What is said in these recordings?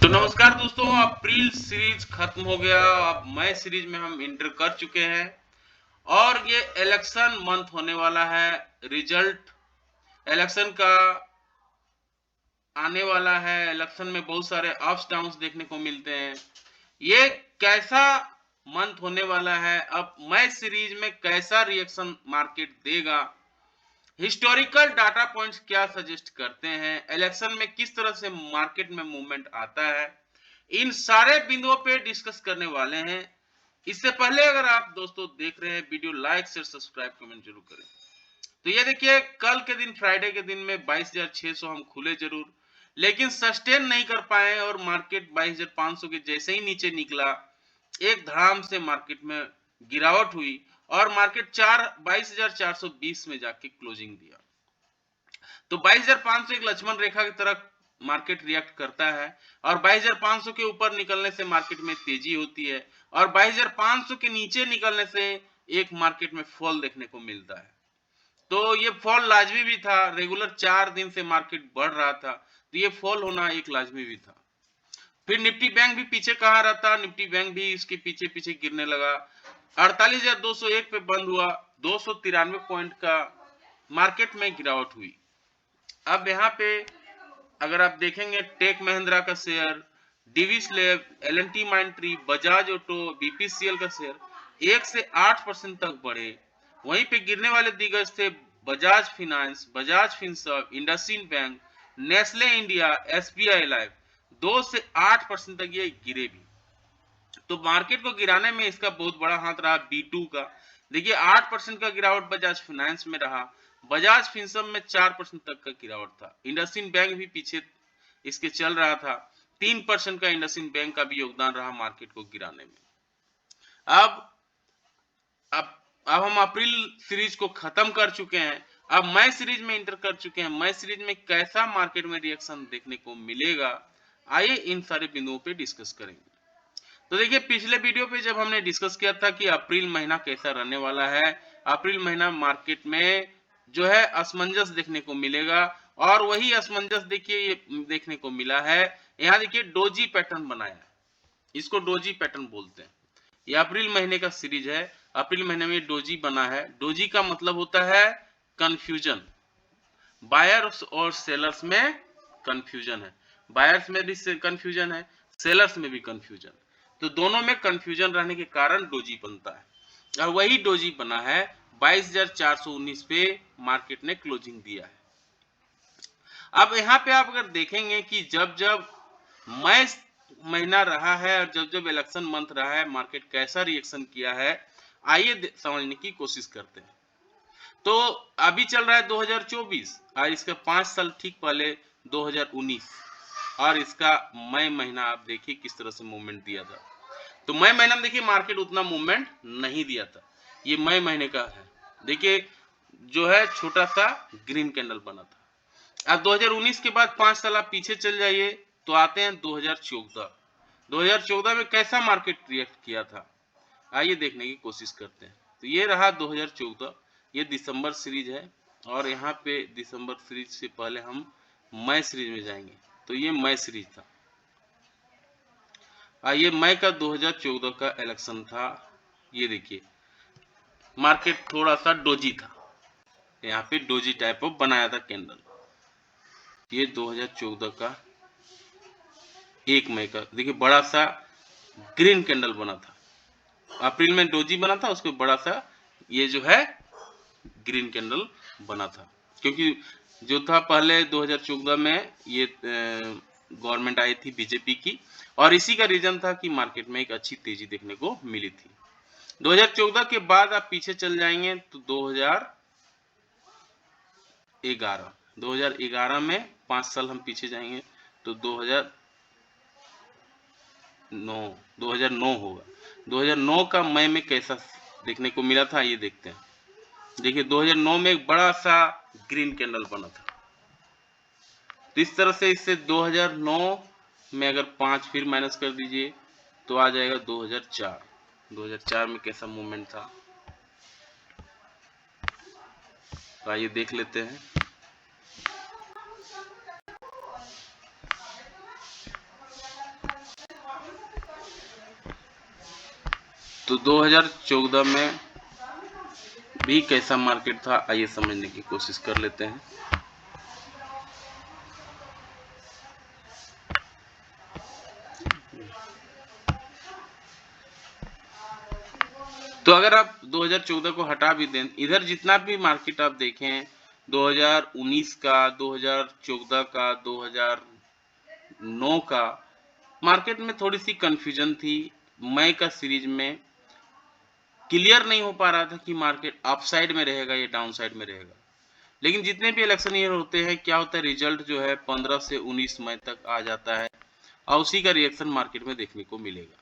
तो नमस्कार दोस्तों, अप्रैल सीरीज खत्म हो गया। अब मई सीरीज में हम इंटर कर चुके हैं और ये इलेक्शन मंथ होने वाला है। रिजल्ट इलेक्शन का आने वाला है। इलेक्शन में बहुत सारे अप्स डाउन्स देखने को मिलते हैं। ये कैसा मंथ होने वाला है, अब मई सीरीज में कैसा रिएक्शन मार्केट देगा, हिस्टोरिकल डाटा पॉइंट्स क्या सजेस्ट करते हैं, इलेक्शन में किस तरह से मार्केट में मूवमेंट आता है, इन सारे बिंदुओं पे डिस्कस करने वाले हैं। इससे पहले अगर आप दोस्तों देख रहे हैं video, like share subscribe comment जरूर करें। तो ये देखिए, कल के दिन फ्राइडे के दिन में 22,600 हम खुले जरूर, लेकिन सस्टेन नहीं कर पाए और मार्केट 22,500 के जैसे ही नीचे निकला, एक धड़ाम से मार्केट में गिरावट हुई और मार्केट 22,420 में जाके क्लोजिंग दिया। तो 22,500 एक लक्ष्मण रेखा की तरह मार्केट रिएक्ट करता है और 22,500 के ऊपर निकलने से मार्केट में तेजी होती है और 22,500 के नीचे निकलने से एक मार्केट में फॉल देखने को मिलता है। तो ये फॉल लाजमी भी था, रेगुलर 4 दिन से मार्केट बढ़ रहा था, तो ये फॉल होना एक लाजमी भी था। फिर निफ्टी बैंक भी पीछे कहाँ रहता, निफ्टी बैंक भी इसके पीछे पीछे गिरने लगा। 48,201 पे बंद हुआ, 293 पॉइंट का मार्केट में गिरावट हुई। अब यहाँ पे अगर आप देखेंगे, टेक महिंद्रा का share, Divis lab, L and T Mindtree, Bajaj auto, BPCL का शेयर 1 से 8% तक बढ़े। वहीं पे गिरने वाले दिग्गज थे Bajaj finance, Bajaj Finserv, IndusInd bank, Nestle India, SBI life. 2 से 8% तक ये गिरे भी। तो मार्केट को गिराने में इसका बहुत बड़ा हाथ रहा B2 का। देखिए 8% का गिरावट बजाज फाइनेंस में रहा, बजाज फिनसर्व में 4% तक का गिरावट था। इंडसइंड बैंक भी पीछे इसके चल रहा था, 3% का इंडसइंड बैंक का भी योगदान रहा मार्केट को गिराने में। अब अब अब हम अप्रैल सीरीज को खत्म कर चुके हैं, अब मई सीरीज में इंटर कर चुके हैं। मई सीरीज में कैसा मार्केट में रिएक्शन देखने को मिलेगा, आइए इन सारे बिंदुओं पे डिस्कस करेंगे। तो देखिए, पिछले वीडियो पे जब हमने डिस्कस किया था कि अप्रैल महीना कैसा रहने वाला है, अप्रैल महीना मार्केट में जो है असमंजस देखने को मिलेगा और वही असमंजस देखिए ये देखने को मिला है। यहाँ देखिए डोजी पैटर्न बनाया है, इसको डोजी पैटर्न बोलते हैं। ये अप्रैल महीने का सीरीज है, अप्रैल महीने में डोजी बना है। डोजी का मतलब होता है कंफ्यूजन, बायर्स और सेलर्स में कंफ्यूजन है। बायर्स में भी कंफ्यूजन है, सेलर्स में भी कंफ्यूजन, तो दोनों में कंफ्यूजन रहने के कारण डोजी बनता है और वही डोजी बना है। 22,419 पे मार्केट ने क्लोजिंग दिया है। अब यहाँ पे आप अगर देखेंगे कि जब जब मई महीना रहा है और जब जब इलेक्शन मंथ रहा है, मार्केट कैसा रिएक्शन किया है, आइए समझने की कोशिश करते हैं। तो अभी चल रहा है 2024 और इसके 5 साल ठीक पहले 2019 और इसका मई महीना आप देखिए किस तरह से मूवमेंट दिया था। तो मई महीना में देखिए मार्केट उतना मूवमेंट नहीं दिया था, ये मई महीने का है। देखिए जो है छोटा सा ग्रीन कैंडल बना था। अब 2019 के बाद 5 साल आप पीछे चल जाइए तो आते हैं 2014। 2014 में कैसा मार्केट रिएक्ट किया था, आइए देखने की कोशिश करते हैं। तो ये रहा 2014, ये दिसंबर सीरीज है और यहाँ पे दिसंबर सीरीज से पहले हम मई सीरीज में जाएंगे। तो ये मई सीरीज था, ये मई का 2014 का इलेक्शन था। ये देखिए मार्केट थोड़ा सा डोजी था, यहाँ पे डोजी टाइप ऑफ बनाया था कैंडल। ये 2014 का 1 मई का देखिए बड़ा सा ग्रीन कैंडल बना था। अप्रैल में डोजी बना था, उसके बड़ा सा ये जो है ग्रीन कैंडल बना था, क्योंकि जो था पहले 2014 में ये गवर्नमेंट आई थी बीजेपी की और इसी का रीजन था कि मार्केट में एक अच्छी तेजी देखने को मिली थी। 2014 के बाद आप पीछे चल जाएंगे तो 2011 में 5 साल हम पीछे जाएंगे तो 2009 होगा। 2009 का मई में कैसा देखने को मिला था, ये देखते हैं। देखिए 2009 में एक बड़ा सा ग्रीन कैंडल बना था। तो इस तरह से इससे 2009 में अगर 5 फिर माइनस कर दीजिए तो आ जाएगा 2004। 2004 में कैसा मूवमेंट था, तो आइए देख लेते हैं। तो 2014 में भी कैसा मार्केट था, आइए समझने की कोशिश कर लेते हैं। तो अगर आप 2014 को हटा भी दें, इधर जितना भी मार्केट आप देखें 2019 का, 2014 का, 2009 का, मार्केट में थोड़ी सी कंफ्यूजन थी। मई का सीरीज में क्लियर नहीं हो पा रहा था कि मार्केट अपसाइड में रहेगा या डाउनसाइड में रहेगा। लेकिन जितने भी इलेक्शन ईयर होते हैं, क्या होता है, रिजल्ट जो है 15 से 19 मई तक आ जाता है और उसी का रिएक्शन मार्केट में देखने को मिलेगा।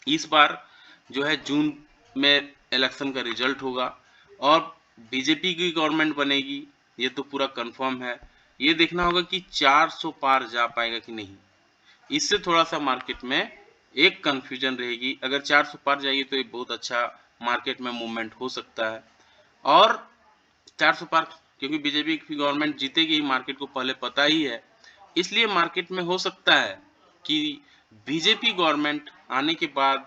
इस बार जो है जून में इलेक्शन का रिजल्ट होगा और बीजेपी की गवर्नमेंट बनेगी, ये तो पूरा कंफर्म है। ये देखना होगा कि 400 पार जा पाएगा कि नहीं, इससे थोड़ा सा मार्केट में एक कंफ्यूजन रहेगी। अगर 400 पार जाएगी तो एक बहुत अच्छा मार्केट में मूवमेंट हो सकता है। और 400 पार, क्योंकि बीजेपी की गवर्नमेंट जीतेगी, मार्केट को पहले पता ही है, इसलिए मार्केट में हो सकता है कि बीजेपी गवर्नमेंट आने के बाद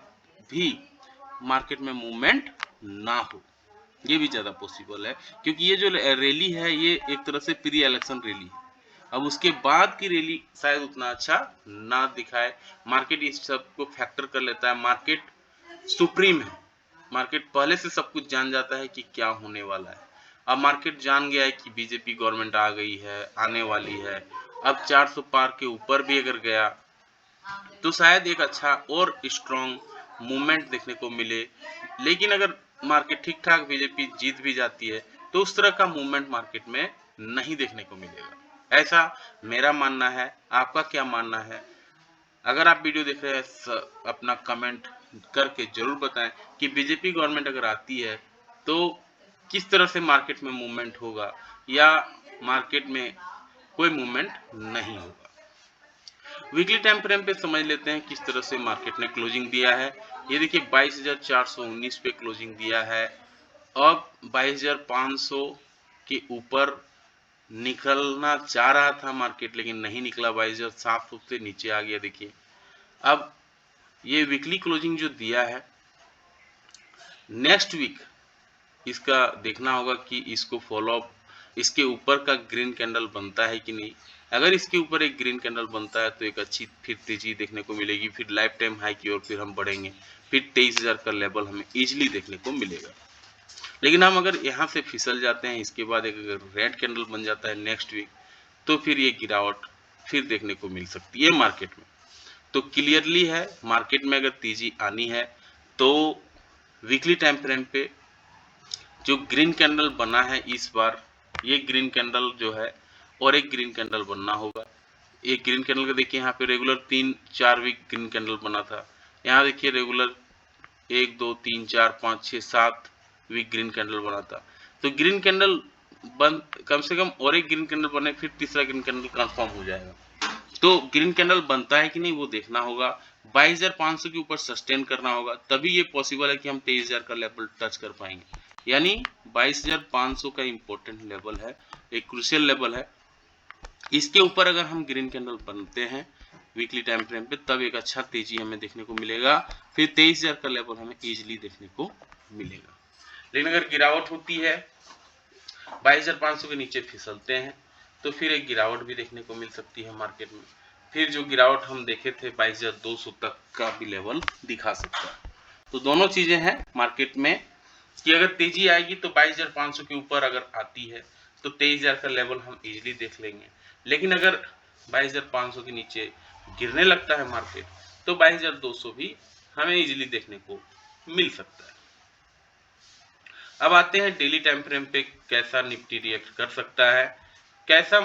भी मार्केट में मूवमेंट ना हो, ये भी ज्यादा पॉसिबल है। क्योंकि ये जो रैली है ये एक तरह से प्री इलेक्शन रैली है। अब उसके बाद की रैली शायद उतना अच्छा ना दिखाए। मार्केट इस सब को फैक्टर कर लेता है। मार्केट सुप्रीम है, मार्केट पहले से सब कुछ जान जाता है कि क्या होने वाला है। अब मार्केट जान गया है कि बीजेपी गवर्नमेंट आ गई है, आने वाली है। अब 400 पार के ऊपर भी अगर गया तो शायद एक अच्छा और स्ट्रॉन्ग मूवमेंट देखने को मिले। लेकिन अगर मार्केट ठीक ठाक बीजेपी जीत भी जाती है तो उस तरह का मूवमेंट मार्केट में नहीं देखने को मिलेगा, ऐसा मेरा मानना है। आपका क्या मानना है? अगर आप वीडियो देख रहे हैं अपना कमेंट करके जरूर बताएं कि बीजेपी गवर्नमेंट अगर आती है तो किस तरह से मार्केट में मूवमेंट होगा या मार्केट में कोई मूवमेंट नहीं होगा। वीकली टाइम फ्रेम पे समझ लेते हैं किस तरह से मार्केट ने क्लोजिंग दिया है। ये देखिए 22,419 पे क्लोजिंग दिया है। अब 22,500 के ऊपर निकलना चाह रहा था मार्केट, लेकिन नहीं निकला, 22,700 से नीचे आ गया। देखिए अब ये वीकली क्लोजिंग जो दिया है, नेक्स्ट वीक इसका देखना होगा कि इसको फॉलो अप, इसके ऊपर का ग्रीन कैंडल बनता है कि नहीं। अगर इसके ऊपर एक ग्रीन कैंडल बनता है तो एक अच्छी फिर तेजी देखने को मिलेगी, फिर लाइफ टाइम हाई की ओर फिर हम बढ़ेंगे, फिर 23,000 का लेवल हमें इजीली देखने को मिलेगा। लेकिन हम अगर यहाँ से फिसल जाते हैं, इसके बाद एक अगर रेड कैंडल बन जाता है नेक्स्ट वीक, तो फिर ये गिरावट फिर देखने को मिल सकती है मार्केट में। तो क्लियरली है, मार्केट में अगर तेजी आनी है तो वीकली टाइम फ्रेम पे जो ग्रीन कैंडल बना है इस बार, ये ग्रीन कैंडल जो है और एक ग्रीन कैंडल बनना होगा। एक ग्रीन कैंडल का देखिए यहाँ पे रेगुलर 3-4 वीक ग्रीन कैंडल बना था। यहाँ देखिए रेगुलर 1 2 3 4 5 6 7 वीक ग्रीन कैंडल बना था। तो ग्रीन कैंडल बन, कम से कम और एक ग्रीन कैंडल बने, फिर तीसरा ग्रीन कैंडल कंफर्म हो जाएगा। तो ग्रीन कैंडल बनता है कि नहीं वो देखना होगा। 22,500 के ऊपर सस्टेन करना होगा, तभी ये पॉसिबल है कि हम 23,000 का लेवल टच कर पाएंगे। यानी 22,500 का इंपॉर्टेंट लेवल है, एक क्रूशियल लेवल है। इसके ऊपर अगर हम ग्रीन कैंडल बनते हैं वीकली टाइम फ्रेम पे, तब एक अच्छा तेजी हमें देखने को मिलेगा, फिर 23,000 का लेवल हमें इजीली देखने को मिलेगा। लेकिन अगर गिरावट होती है, 22,500 के नीचे फिसलते हैं, तो फिर एक गिरावट भी देखने को मिल सकती है मार्केट में। फिर जो गिरावट हम देखे थे 22,200 तक का भी लेवल दिखा सकता है। तो दोनों चीजें हैं मार्केट में कि अगर तेजी आएगी तो 22,500 के ऊपर अगर आती है तो 23,000 का लेवल हम इजीली देख लेंगे। लेकिन अगर 22,500 के नीचे गिरने लगता है मार्केट तो 22,200 भी हमें इजीली देखने को मिल सकता है। अब आते हैं डेली टाइम फ्रेम पे कैसा निफ्टी रिएक्ट कर सकता है, कैसा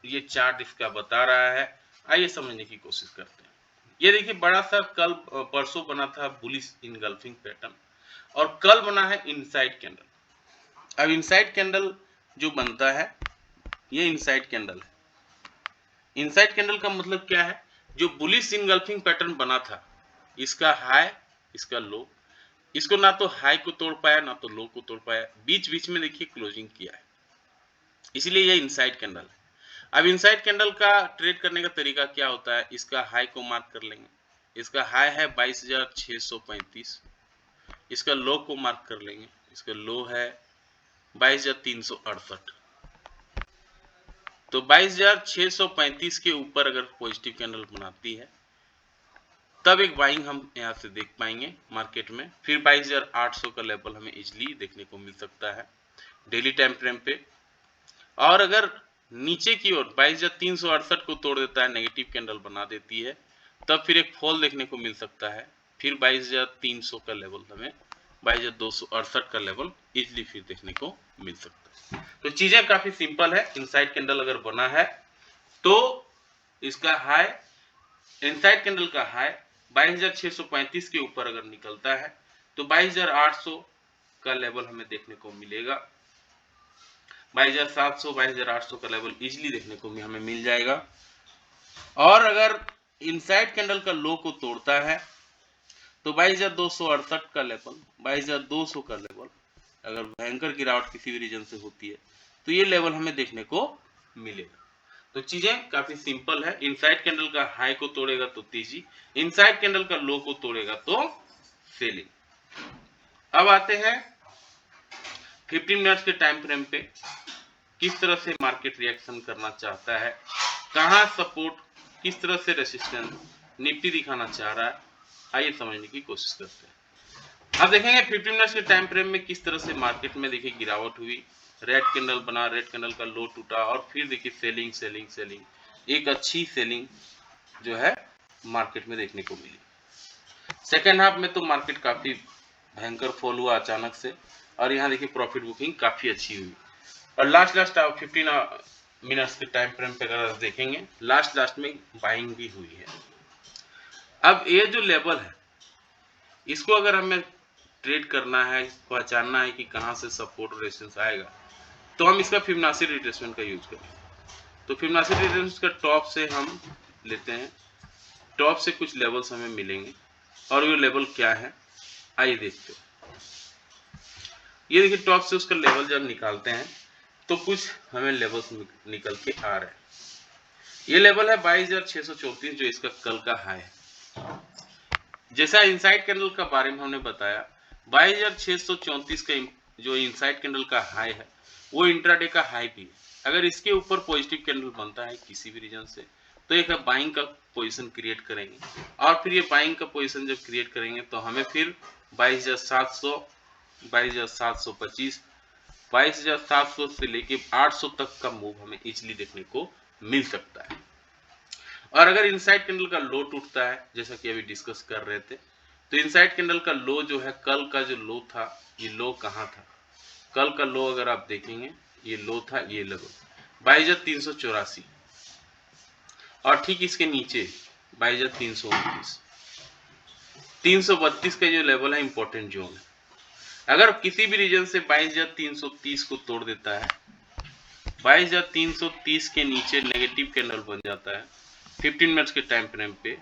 ये चार्ट इसका बता रहा है, आइए समझने की कोशिश करते हैं। ये देखिए बड़ा सा कल परसों बना था बुलिश इनगल्फिंग पैटर्न और कल बना है इनसाइड कैंडल। अब इनसाइड कैंडल जो बनता है ये इनसाइड कैंडल है। इनसाइड कैंडल का मतलब क्या है? जो बुलिश इनगल्फिंग पैटर्न बना था, इसका हाई इसका लो, इसको ना तो हाई को तोड़ पाया ना तो लो को तोड़ पाया, बीच बीच में देखिए क्लोजिंग किया है, इसलिए ये इनसाइड कैंडल है। अब इनसाइड कैंडल का ट्रेड करने का तरीका क्या होता है? इसका हाई को मार्क कर लेंगे, इसका हाई है 22,635, इसका लो को मार्क कर लेंगे, इसका लो है 22,368। तो 22,635 के ऊपर अगर पॉजिटिव कैंडल बनाती है तब एक बाइंग हम यहाँ से देख पाएंगे मार्केट में। फिर 22,800 का लेवल हमें इजीली देखने को मिल सकता है डेली टाइम फ्रेम पे। और अगर नीचे की ओर 22,368 को तोड़ देता है, नेगेटिव कैंडल बना देती है, तब फिर एक फॉल देखने को मिल सकता है। फिर 22,300 का लेवल हमें 22,268 का लेवल इजीली फिर देखने को मिल सकता है। तो चीजें काफी सिंपल है। इनसाइड कैंडल अगर बना है तो इसका हाई, इनसाइड कैंडल का हाई 22,635 के ऊपर अगर निकलता है तो 22,800 का लेवल हमें देखने को मिलेगा। 22,700 22,800 का लेवल इजीली देखने को हमें मिल जाएगा। और अगर इनसाइड कैंडल का लो को तोड़ता है तो 22,268 का लेवल, 22,200 का लेवल अगर भयंकर गिरावट किसी भी रीजन से होती है तो ये लेवल हमें देखने को मिलेगा। तो चीजें काफी सिंपल है। इनसाइड कैंडल का हाई को तोड़ेगा तो तेजी, इनसाइड कैंडल का लो को तोड़ेगा तो सेलिंग। अब आते हैं 15 मिनट्स के टाइम फ्रेम पे किस तरह से मार्केट रिएक्शन करना चाहता है, कहां सपोर्ट, किस तरह से रेजिस्टेंस निफ्टी दिखाना चाह रहा है, आइए समझने की कोशिश करते हैं। अब देखेंगे 15 मिनट्स के टाइम फ्रेम में किस तरह से मार्केट में देखिए गिरावट हुई, रेड कैंडल बना, रेड कैंडल का लो टूटा और फिर देखिए सेलिंग सेलिंग सेलिंग, एक अच्छी सेलिंग जो है मार्केट में देखने को मिली। सेकेंड हाफ में तो मार्केट काफी भयंकर फॉल हुआ अचानक से और यहाँ देखिए प्रॉफिट बुकिंग काफी अच्छी हुई। और लास्ट 15 मिनट्स के टाइम फ्रेम पे अगर देखेंगे लास्ट में बाइंग भी हुई है। अब ये जो लेवल है इसको अगर हमें ट्रेड करना है, पहचानना है कि कहां से सपोर्ट रेजिस्टेंस आएगा, तो हम इसका फिबोनाची रिट्रेसमेंट का यूज करेंगे। तो फिबोनाची रिट्रेसमेंट का टॉप से हम लेते हैं, टॉप से कुछ लेवल्स हमें मिलेंगे और ये लेवल क्या है आइए देखते हैं। ये देखिए टॉप से उसका लेवल जब निकालते हैं तो कुछ हमें लेवल्स निकल के आ रहे हैं। ये लेवल है 22,634 जो इसका कल का हाई है। जैसा इनसाइड कैंडल का बारे में हमने बताया 22,634 का जो इनसाइड कैंडल का हाई है वो इंट्राडे का हाई भी है। अगर इसके ऊपर पॉजिटिव कैंडल बनता है किसी भी रीजन से तो एक बाइंग का पोजीशन क्रिएट करेंगे और फिर ये बाइंग का पोजीशन जब क्रिएट करेंगे तो हमें फिर 22,700 22,725 22,700 से लेके 800 तक का मूव हमें इजीली देखने को मिल सकता है। और अगर इनसाइड कैंडल का लो टूटता है जैसा कि अभी डिस्कस कर रहे थे तो इनसाइड कैंडल का लो जो है, कल का जो लो था, ये लो कहाँ था, कल का लो अगर आप देखेंगे ये लो था, ये लेवल 22,384 और ठीक इसके नीचे 22,329 332 का जो लेवल है इंपॉर्टेंट जोन है। अगर किसी भी रीजन से 22,330 को तोड़ देता है, 22,330 के नीचे नेगेटिव कैंडल बन जाता है 15 मिनट्स के टाइम फ्रेम पे,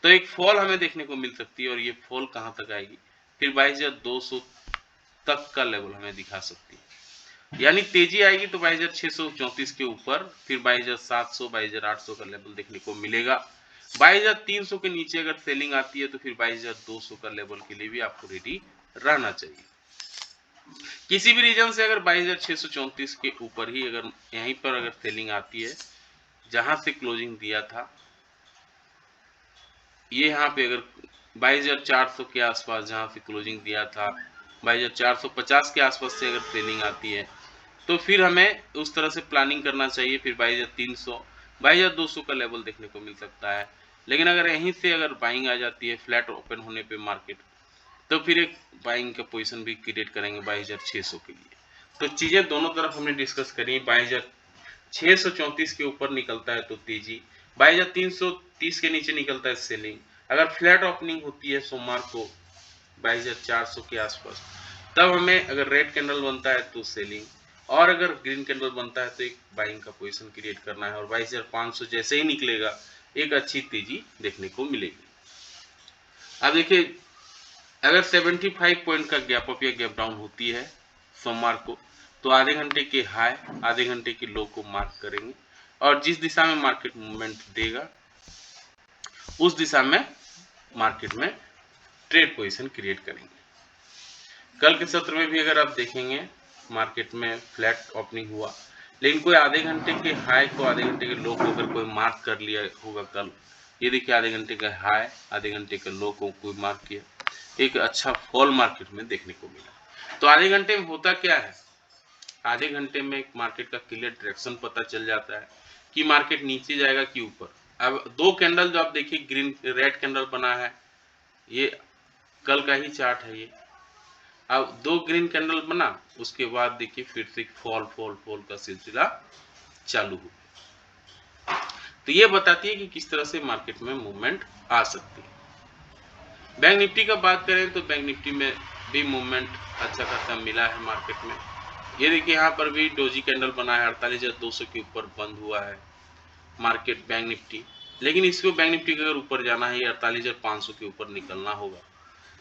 तो एक फॉल हमें देखने को मिल सकती है और ये फॉल कहां तक आएगी, फिर 22,200 तक का लेवल हमें दिखा सकती है। यानी तेजी आएगी तो 22,634 के ऊपर, फिर 22,700 22,800 का लेवल देखने को मिलेगा। 22,300 के नीचे अगर सेलिंग आती है तो फिर 22,200 का लेवल के लिए भी आपको रेडी रहना चाहिए। किसी भी रीजन से अगर 22,634 के ऊपर ही अगर यहीं पर अगर सेलिंग आती है जहां से क्लोजिंग दिया था, ये यहाँ पे अगर 22,400 के आसपास जहां से क्लोजिंग दिया था 22,450 के आसपास से अगर सेलिंग आती है तो फिर हमें उस तरह से प्लानिंग करना चाहिए। फिर 22,300 22,200 का लेवल देखने को मिल सकता है। लेकिन अगर यहीं से अगर बाइंग आ जाती है फ्लैट ओपन होने पे मार्केट, तो फिर एक बाइंग का पोजीशन भी क्रिएट करेंगे 22,600 के लिए। तो चीजें दोनों तरफ हमने डिस्कस करी। 22,634 के ऊपर निकलता है तो तेजी, 22,330 के नीचे निकलता है सेलिंग। अगर फ्लैट ओपनिंग होती है सोमवार को 22,400 के आसपास, तब हमें अगर रेड कैंडल बनता है तो सेलिंग और अगर ग्रीन कैंडल बनता है तो एक बाइंग का पोजीशन क्रिएट करना है और 22,500 जैसे ही निकलेगा एक अच्छी तेजी देखने को मिलेगी। अब देखिए अगर 75 पॉइंट का गैप अप या गैप डाउन होती है सोमवार को तो आधे घंटे के हाई आधे घंटे के लो को मार्क करेंगे और जिस दिशा में मार्केट मूवमेंट देगा उस दिशा में मार्केट में ट्रेड पोजीशन क्रिएट करेंगे। कल के सत्र में भी अगर आप देखेंगे मार्केट में फ्लैट ओपनिंग हुआ, लेकिन कोई आधे घंटे के हाई को आधे घंटे के लो को अगर कोई मार्क कर लिया होगा कल, ये देखिए आधे घंटे का हाई आधे घंटे के लो को कोई मार्क किया, एक अच्छा फॉल मार्केट में देखने को मिला। तो आधे घंटे में होता क्या है, आधे घंटे में मार्केट का क्लियर डायरेक्शन पता चल जाता है कि मार्केट नीचे जाएगा कि ऊपर। अब दो कैंडल जो आप देखिए ग्रीन रेड कैंडल बना है, ये कल का ही चार्ट है ये। अब दो ग्रीन कैंडल बना, उसके बाद देखिए फिर से फॉल फॉल फॉल का सिलसिला चालू हो गया। तो ये बताती है कि किस तरह से मार्केट में मूवमेंट आ सकती है। बैंक निफ्टी का बात करें तो बैंक निफ्टी में भी मूवमेंट अच्छा खासा मिला है मार्केट में। ये देखिए यहाँ पर भी डोजी कैंडल बना है, 48,200 के ऊपर बंद हुआ है मार्केट बैंक निफ्टी। लेकिन इसको बैंक निफ्टी के अगर ऊपर जाना है 48,500 के ऊपर निकलना होगा।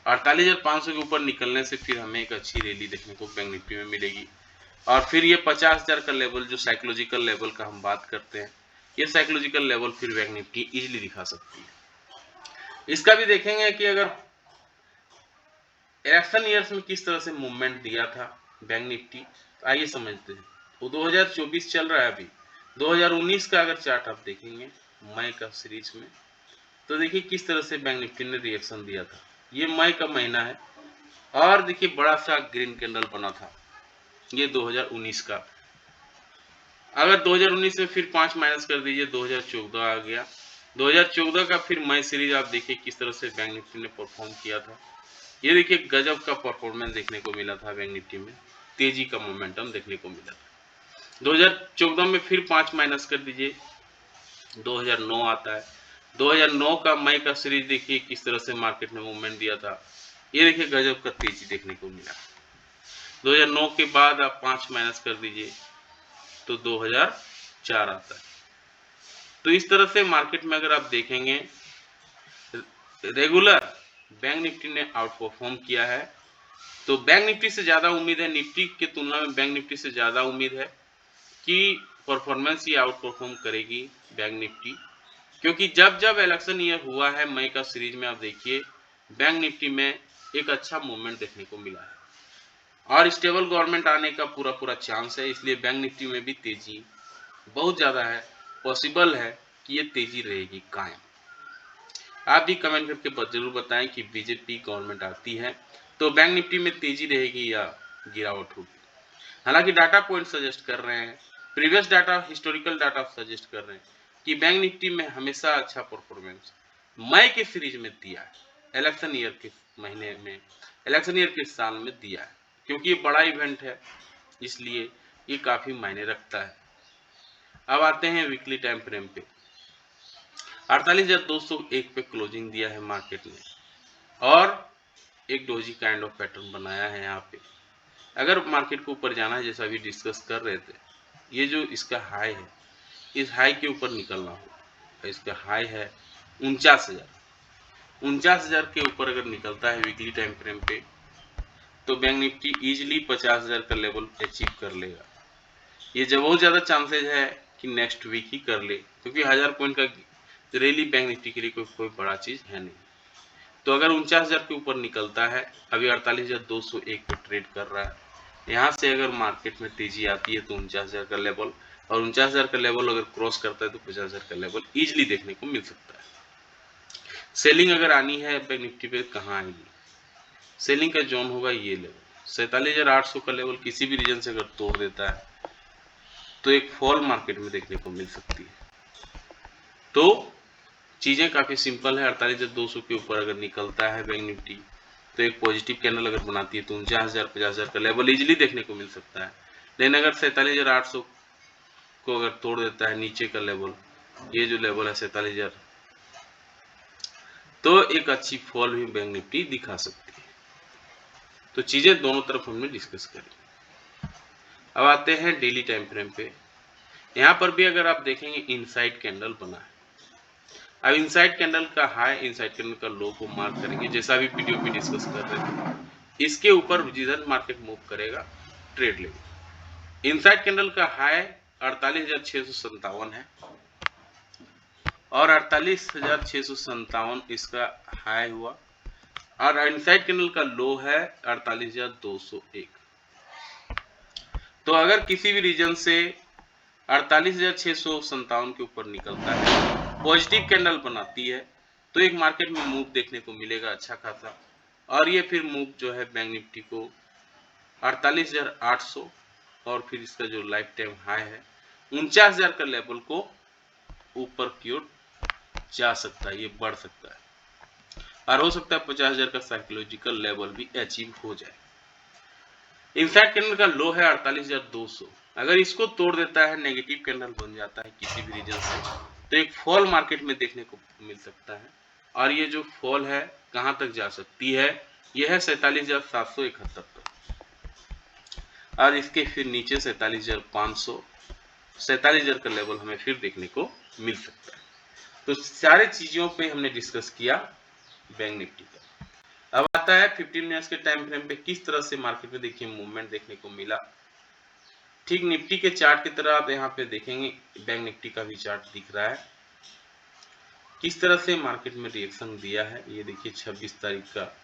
48,500 के ऊपर निकलने से फिर हमें एक अच्छी रैली देखने को बैंक निफ्टी में मिलेगी। और फिर ये 50,000 का लेवल जो साइकोलॉजिकल लेवल का हम बात करते हैं, ये साइकोलॉजिकल लेवल फिर बैंक निफ्टी इजीली दिखा सकती है। इसका भी देखेंगे कि अगर इलेक्शन ईयर्स में किस तरह से मूवमेंट दिया था बैंक निफ्टी, तो आइए समझते हैं। वो 2024 चल रहा है अभी, 2019 का अगर चार्ट आप देखेंगे मई का सीरीज में, तो देखिए किस तरह से बैंक निफ्टी ने रिएक्शन दिया था। ये मई का महीना है और देखिए बड़ा सा ग्रीन कैंडल बना था, ये 2019 का। अगर 2019 में फिर 5 माइनस कर दीजिए, 2014 आ गया। 2014 का फिर मई सीरीज आप देखिए किस तरह से बैंक निफ्टी ने परफॉर्म किया था। ये देखिए गजब का परफॉर्मेंस देखने को मिला था बैंक निफ्टी में, तेजी का मोमेंटम देखने को मिला था। 2014 में फिर 5 माइनस कर दीजिए, 2009 आता है। 2009 का मई का सीरीज देखिए किस तरह से मार्केट में मूवमेंट दिया था। ये देखिए गजब का तेजी देखने को मिला। 2009 के बाद आप 5 माइनस कर दीजिए तो 2004 आता है। तो इस तरह से मार्केट में अगर आप देखेंगे रेगुलर बैंक निफ्टी ने आउट परफॉर्म किया है। तो बैंक निफ्टी से ज़्यादा उम्मीद है, निफ्टी की तुलना में बैंक निफ्टी से ज़्यादा उम्मीद है कि परफॉर्मेंस ही आउट परफॉर्म करेगी बैंक निफ्टी, क्योंकि जब जब इलेक्शन ईयर हुआ है मई का सीरीज में आप देखिए बैंक निफ्टी में एक अच्छा मूवमेंट देखने को मिला है और स्टेबल गवर्नमेंट आने का पूरा पूरा चांस है। इसलिए बैंक निफ्टी में भी तेजी बहुत ज़्यादा है, पॉसिबल है कि ये तेजी रहेगी कायम। आप भी कमेंट करके जरूर बताएं कि बीजेपी गवर्नमेंट आती है तो बैंक निफ्टी में तेजी रहेगी या गिरावट होगी। हालांकि डाटा पॉइंट सजेस्ट कर रहे हैं, previous data historical data suggest कर रहे हैं कि बैंक निफ्टी में हमेशा अच्छा परफॉर्मेंस मई के सीरीज में दिया है, इलेक्शन ईयर के महीने में, इलेक्शन ईयर के साल में दिया है, क्योंकि ये बड़ा इवेंट है इसलिए ये काफी मायने रखता है। अब आते हैं वीकली टाइम फ्रेम पे। 48,201 पे क्लोजिंग दिया है मार्केट ने और एक डोजी काइंड ऑफ पैटर्न बनाया है यहाँ पे। अगर मार्केट को ऊपर जाना है जैसा अभी डिस्कस कर रहे थे, ये जो इसका हाई है इस हाई के ऊपर निकलना होगा। इसका हाई है 49,000 के ऊपर अगर निकलता है वीकली टाइम फ्रेम पे तो बैंक निफ्टी इजीली 50,000 का लेवल अचीव कर लेगा। ये जब बहुत ज़्यादा चांसेज है कि नेक्स्ट वीक ही कर ले, क्योंकि 1000 पॉइंट का रैली बैंक निफ्टी के लिए कोई बड़ा चीज़ है नहीं। तो अगर 49,000 के ऊपर निकलता है, अभी 48,201 पे ट्रेड कर रहा है, यहाँ से अगर मार्केट में तेजी आती है तो 49,000 का लेवल, और 49,000 का लेवल अगर क्रॉस करता है तो 50,000 का लेवल इजीली देखने को मिल सकता है। सेलिंग अगर आनी है बैंक निफ्टी पे कहाँ आएगी, सेलिंग का जोन होगा ये लेवल 47,800 का लेवल। किसी भी रीजन से अगर तोड़ देता है तो एक फॉल मार्केट में देखने को मिल सकती है। तो चीजें काफी सिंपल है। 48,200 के ऊपर अगर निकलता है बैंक निफ्टी तो एक पॉजिटिव कैंडल अगर बनाती है तो 49,000 50,000 का लेवल इजीली देखने को मिल सकता है। लेकिन अगर 47,800 को अगर तोड़ देता है नीचे का लेवल, ये जो लेवल है 47,000, तो एक अच्छी फॉल भी बैंक निफ्टी दिखा सकती है। तो चीजें दोनों तरफ हमने डिस्कस करी। अब आते हैं डेली टाइम फ्रेम पे। यहाँ पर भी अगर आप देखेंगे इनसाइड कैंडल बना है। अब इनसाइड कैंडल का हाई इनसाइड कैंडल का लो को मार्क करेंगे, जैसा अभी वीडियो में डिस्कस कर रहे थे। इसके ऊपर जिधर मार्केट मूव करेगा ट्रेड लेंगे। इनसाइड कैंडल का हाई 48,657 है और 48,657 इसका हाई हुआ और इनसाइड कैंडल का लो है 48,201। तो अगर किसी भी रीजन से 48,657 के ऊपर निकलता है, पॉजिटिव कैंडल बनाती है, तो एक मार्केट में मूव देखने को मिलेगा अच्छा खासा। और ये फिर मूव जो है बैंक निफ्टी को 48,800 और फिर इसका जो लाइफ टाइम हाई है 49,000 का लेवल को ऊपर की ओर जा सकता है, ये बढ़ सकता है और हो सकता है 50,000 का साइकोलॉजिकल लेवल भी अचीव हो जाए। इनसाइड कैंडल का लो है 48,200। अगर इसको तोड़ देता है, नेगेटिव कैंडल बन जाता है किसी भी रीजन से, तो एक फॉल मार्केट में देखने को मिल सकता है। और ये जो फॉल है कहां तक जा सकती है, यह है 47,771 तक और इसके फिर नीचे 47,500, 47,000 का लेवल हमें फिर देखने को मिल सकता है। तो सारे चीजों पे हमने डिस्कस किया बैंक निफ्टी का। अब आता है 15 मिनट्स के टाइम फ्रेम पे किस तरह से मार्केट में देखिए मूवमेंट देखने को मिला। ठीक निफ्टी के चार्ट की तरह आप यहाँ पे देखेंगे, बैंक निफ्टी का भी चार्ट दिख रहा है किस तरह से मार्केट में रिएक्शन दिया है। ये देखिए 26 तारीख का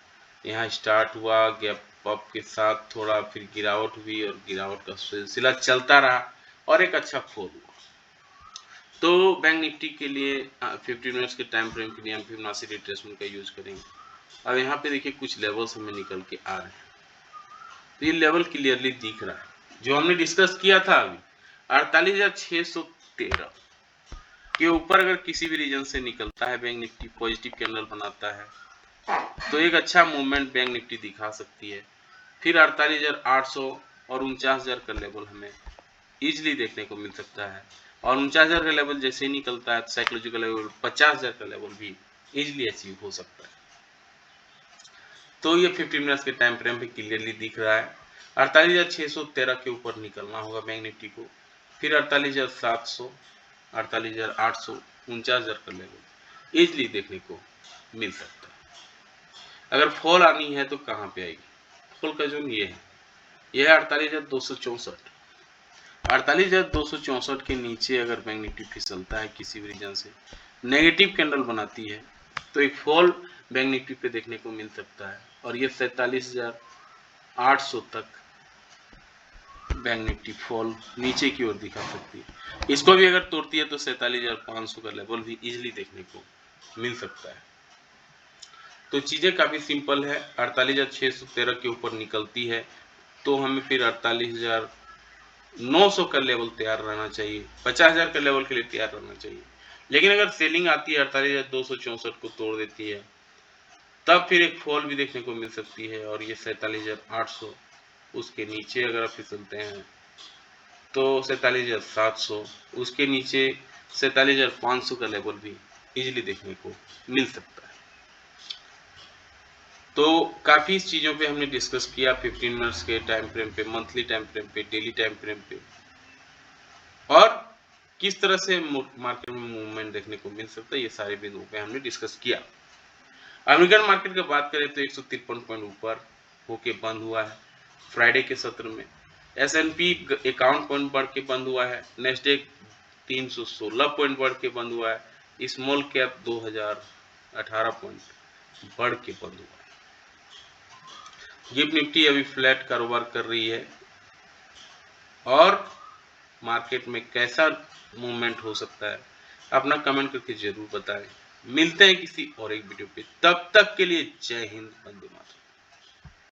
यहाँ स्टार्ट हुआ, गैप अप के साथ थोड़ा फिर गिरावट हुई और गिरावट का सिलसिला चलता रहा और एक अच्छा फॉल हुआ। तो बैंक निफ्टी के लिए 15 मिनट्स के टाइम फ्रेम के लिए हम फिबोनाची रिट्रेसमेंट का यूज करेंगे। अब यहाँ पे देखिए कुछ लेवल्स हमें निकल के आ रहे हैं, तो ये लेवल क्लियरली दिख रहा है जो हमने डिस्कस किया था अभी 48,613 के ऊपर अगर किसी भी रीजन से निकलता है बैंक निफ्टी, पॉजिटिव कैंडल बनाता है, तो एक अच्छा मूवमेंट बैंक निफ्टी दिखा सकती है। फिर 48,800 और 49,000 का लेवल हमें इजिली देखने को मिल सकता है और 49,000 का लेवल जैसे ही निकलता है साइकोलॉजिकल लेवल 50,000 का लेवल भी इजिली अचीव हो सकता है। तो ये 15 मिनट्स के टाइम फ्रेम पे क्लियरली दिख रहा है 48,613 के ऊपर निकलना होगा बैंक निफ्टी को, फिर 48,700, 48,800, 49,000 का लेवल इजिली देखने को मिल सकता है। अगर फॉल आनी है तो कहाँ पे आएगी, फॉल का जोन ये है, यह है 48,264। 48,264 के नीचे अगर बैंक निफ्टी फिसलता है किसी भी रीजन से, नेगेटिव कैंडल बनाती है, तो एक फॉल बैंक निफ्टी पे देखने को मिल सकता है और ये 47,800 तक बैंक निफ्टी फॉल नीचे की ओर दिखा सकती है। इसको भी अगर तोड़ती है तो 47,500 का लेवल भी इजीली देखने को मिल सकता है। तो चीजें काफी सिंपल है, 48,613 के ऊपर निकलती है तो हमें फिर 48,900 का लेवल तैयार रहना चाहिए, 50,000 का लेवल के लिए तैयार रहना चाहिए। लेकिन अगर सेलिंग आती है 48,264 को तोड़ देती है, तब फिर एक फॉल भी देखने को मिल सकती है और ये 47,800, उसके नीचे अगर आप फिसलते हैं तो 47,700, उसके नीचे 47,500 का लेवल भी इजीली देखने को मिल सकता है। तो काफी चीजों पे हमने डिस्कस किया 15 मिनट्स के टाइम फ्रेम पे, मंथली टाइम फ्रेम पे, डेली टाइम फ्रेम पे, और किस तरह से मार्केट में मूवमेंट देखने को मिल सकता है, ये सारे बिंदुओं पे हमने डिस्कस किया। अमेरिकन मार्केट की बात करें तो 153 पॉइंट ऊपर होके बंद हुआ है फ्राइडे के सत्र में। S&P 51 पॉइंट बढ़ के बंद हुआ है, नेस्डेक 316 पॉइंट बढ़ के बंद हुआ है, स्मॉल कैप 2018 पॉइंट बढ़ के बंद हुआ है। गिफ्ट निफ्टी अभी फ्लैट कारोबार कर रही है और मार्केट में कैसा मूवमेंट हो सकता है अपना कमेंट करके जरूर बताएं। मिलते हैं किसी और एक वीडियो पे, तब तक के लिए जय हिंद, वंदे मातरम।